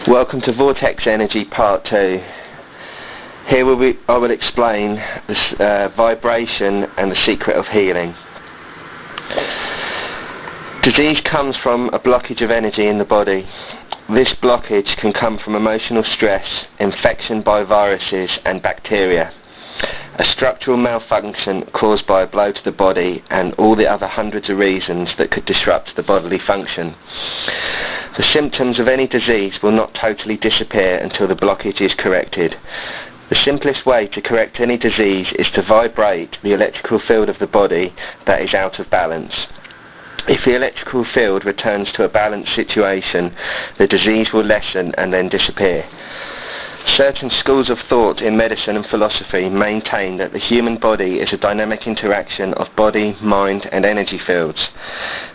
Welcome to Vortex Energy Part 2. Here I will explain this vibration and the secret of healing. Disease comes from a blockage of energy in the body. This blockage can come from emotional stress, infection by viruses and bacteria, a structural malfunction caused by a blow to the body, and all the other hundreds of reasons that could disrupt the bodily function. The symptoms of any disease will not totally disappear until the blockage is corrected. The simplest way to correct any disease is to vibrate the electrical field of the body that is out of balance. If the electrical field returns to a balanced situation, the disease will lessen and then disappear. Certain schools of thought in medicine and philosophy maintain that the human body is a dynamic interaction of body, mind and energy fields.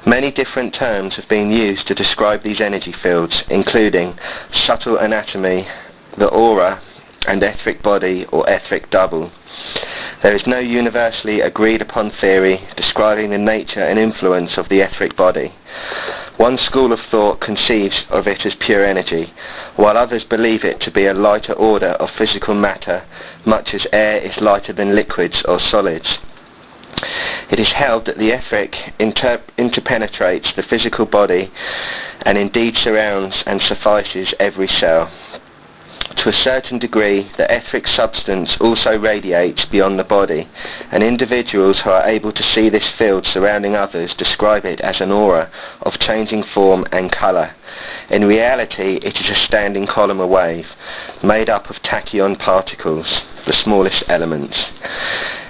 Many different terms have been used to describe these energy fields, including subtle anatomy, the aura, and etheric body or etheric double. There is no universally agreed upon theory describing the nature and influence of the etheric body. One school of thought conceives of it as pure energy, while others believe it to be a lighter order of physical matter, much as air is lighter than liquids or solids. It is held that the etheric interpenetrates the physical body and indeed surrounds and suffices every cell. To a certain degree, the etheric substance also radiates beyond the body, and individuals who are able to see this field surrounding others describe it as an aura of changing form and colour. In reality, it is a standing column of wave, made up of tachyon particles, the smallest elements.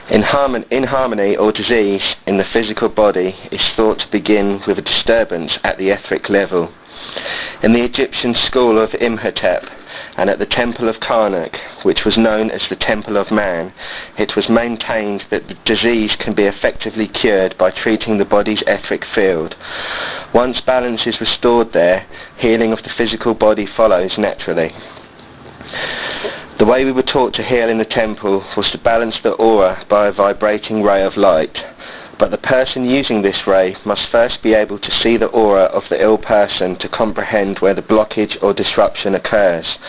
Inharmony or disease in the physical body is thought to begin with a disturbance at the etheric level. In the Egyptian school of Imhotep, and at the temple of Karnak, which was known as the Temple of Man, it was maintained that the disease can be effectively cured by treating the body's etheric field. Once balance is restored there, healing of the physical body follows naturally. The way we were taught to heal in the temple was to balance the aura by a vibrating ray of light. But the person using this ray must first be able to see the aura of the ill person to comprehend where the blockage or disruption occurs.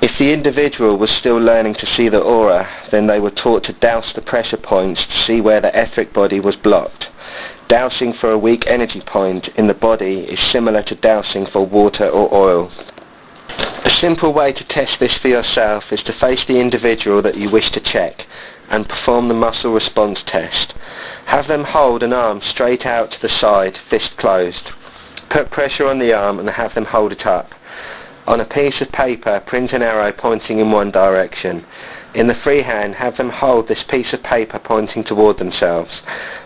If the individual was still learning to see the aura, then they were taught to douse the pressure points to see where the etheric body was blocked. Dousing for a weak energy point in the body is similar to dousing for water or oil. A simple way to test this for yourself is to face the individual that you wish to check and perform the muscle response test. Have them hold an arm straight out to the side, fist closed. Put pressure on the arm and have them hold it up. On a piece of paper, print an arrow pointing in one direction. In the free hand, have them hold this piece of paper pointing toward themselves.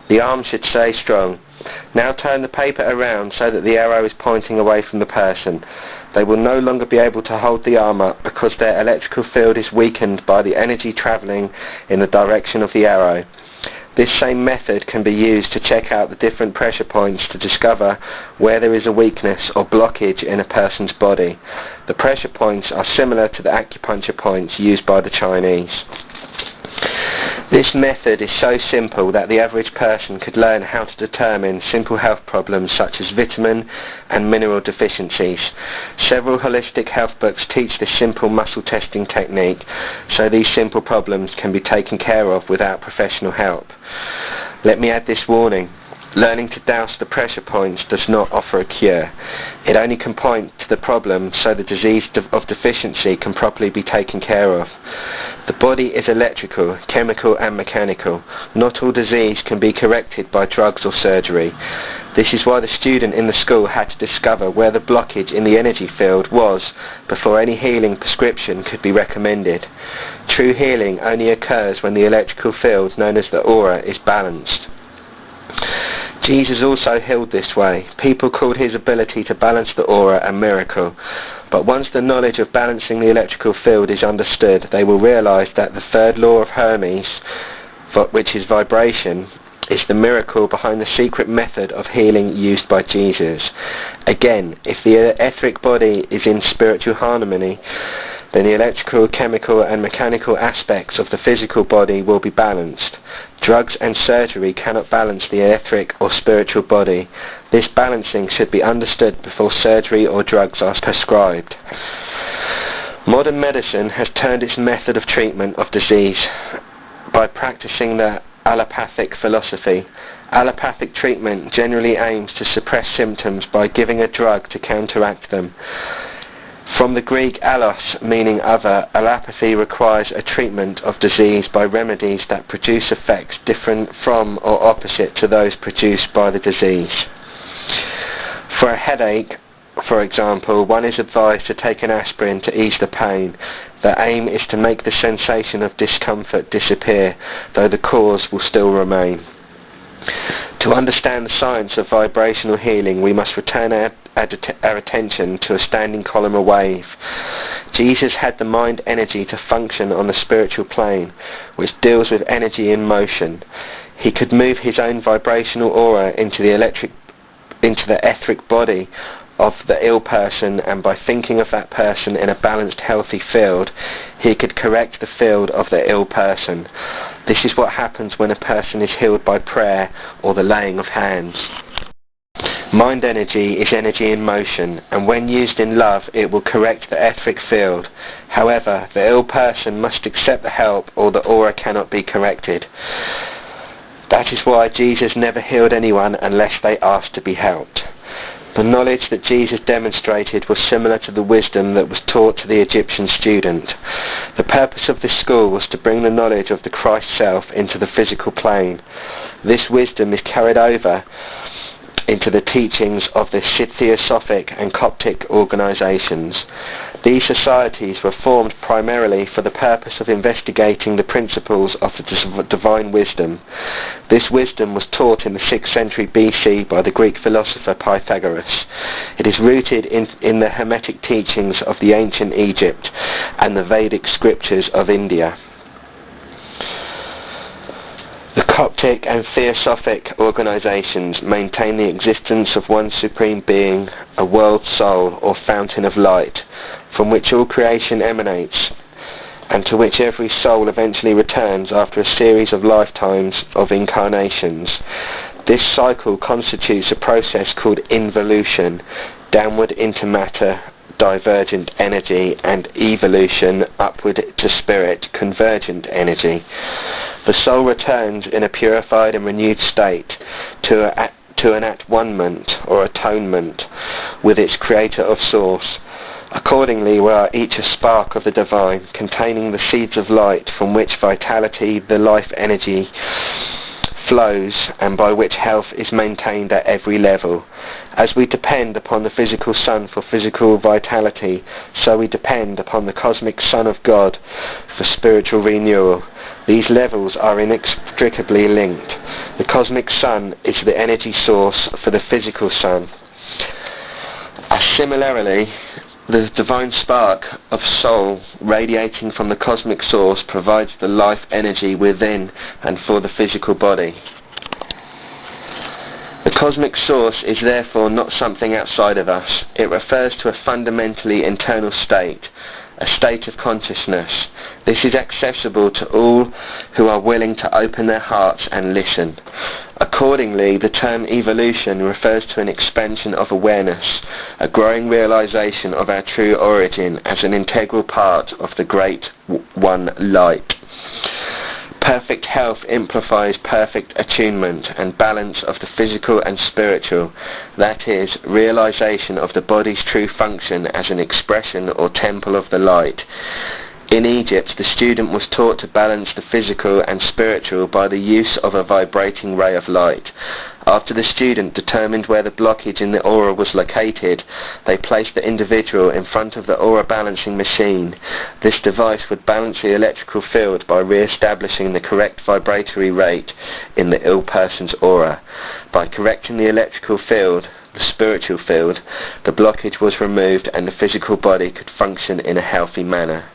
The arm should stay strong. Now turn the paper around so that the arrow is pointing away from the person. They will no longer be able to hold the arm up because their electrical field is weakened by the energy travelling in the direction of the arrow. This same method can be used to check out the different pressure points to discover where there is a weakness or blockage in a person's body. The pressure points are similar to the acupuncture points used by the Chinese. This method is so simple that the average person could learn how to determine simple health problems such as vitamin and mineral deficiencies. Several holistic health books teach this simple muscle testing technique, so these simple problems can be taken care of without professional help. Let me add this warning. Learning to douse the pressure points does not offer a cure. It only can point to the problem so the disease of deficiency can properly be taken care of. The body is electrical, chemical and mechanical. Not all disease can be corrected by drugs or surgery. This is why the student in the school had to discover where the blockage in the energy field was before any healing prescription could be recommended. True healing only occurs when the electrical field known as the aura is balanced. Jesus also healed this way. People called his ability to balance the aura a miracle. But once the knowledge of balancing the electrical field is understood, they will realize that the third law of Hermes, which is vibration, is the miracle behind the secret method of healing used by Jesus. Again, if the etheric body is in spiritual harmony, then the electrical, chemical and mechanical aspects of the physical body will be balanced. Drugs and surgery cannot balance the etheric or spiritual body. This balancing should be understood before surgery or drugs are prescribed. Modern medicine has turned its method of treatment of disease by practicing the allopathic philosophy. Allopathic treatment generally aims to suppress symptoms by giving a drug to counteract them. From the Greek allos, meaning other, allopathy requires a treatment of disease by remedies that produce effects different from or opposite to those produced by the disease. For a headache, for example, one is advised to take an aspirin to ease the pain. The aim is to make the sensation of discomfort disappear, though the cause will still remain. To understand the science of vibrational healing, we must return our attention to a standing column of wave. Jesus had the mind energy to function on the spiritual plane, which deals with energy in motion. He could move his own vibrational aura into the etheric body of the ill person, and by thinking of that person in a balanced, healthy field, he could correct the field of the ill person. This is what happens when a person is healed by prayer or the laying of hands. Mind energy is energy in motion, and when used in love it will correct the etheric field. However, the ill person must accept the help or the aura cannot be corrected. That is why Jesus never healed anyone unless they asked to be helped. The knowledge that Jesus demonstrated was similar to the wisdom that was taught to the Egyptian student. The purpose of this school was to bring the knowledge of the Christ self into the physical plane. This wisdom is carried over into the teachings of the Theosophic and Coptic organizations. These societies were formed primarily for the purpose of investigating the principles of the divine wisdom. This wisdom was taught in the 6th century BC by the Greek philosopher Pythagoras. It is rooted in the Hermetic teachings of the ancient Egypt and the Vedic scriptures of India. The Coptic and Theosophic organizations maintain the existence of one supreme being, a world soul or fountain of light, from which all creation emanates, and to which every soul eventually returns after a series of lifetimes of incarnations. This cycle constitutes a process called involution, downward into matter, divergent energy, and evolution, upward to spirit, convergent energy. The soul returns in a purified and renewed state to an at-one-ment or atonement with its creator of source. Accordingly, we are each a spark of the divine, containing the seeds of light from which vitality, the life energy, flows, and by which health is maintained at every level. As we depend upon the physical sun for physical vitality, so we depend upon the cosmic Son of God for spiritual renewal. These levels are inextricably linked. The cosmic sun is the energy source for the physical sun. Similarly, the divine spark of soul radiating from the cosmic source provides the life energy within and for the physical body. The cosmic source is therefore not something outside of us. It refers to a fundamentally internal state, a state of consciousness. This is accessible to all who are willing to open their hearts and listen. Accordingly, the term evolution refers to an expansion of awareness, a growing realization of our true origin as an integral part of the Great One Light. Perfect health implies perfect attunement and balance of the physical and spiritual, that is, realization of the body's true function as an expression or temple of the light. In Egypt, the student was taught to balance the physical and spiritual by the use of a vibrating ray of light. After the student determined where the blockage in the aura was located, they placed the individual in front of the aura balancing machine. This device would balance the electrical field by re-establishing the correct vibratory rate in the ill person's aura. By correcting the electrical field, the spiritual field, the blockage was removed and the physical body could function in a healthy manner.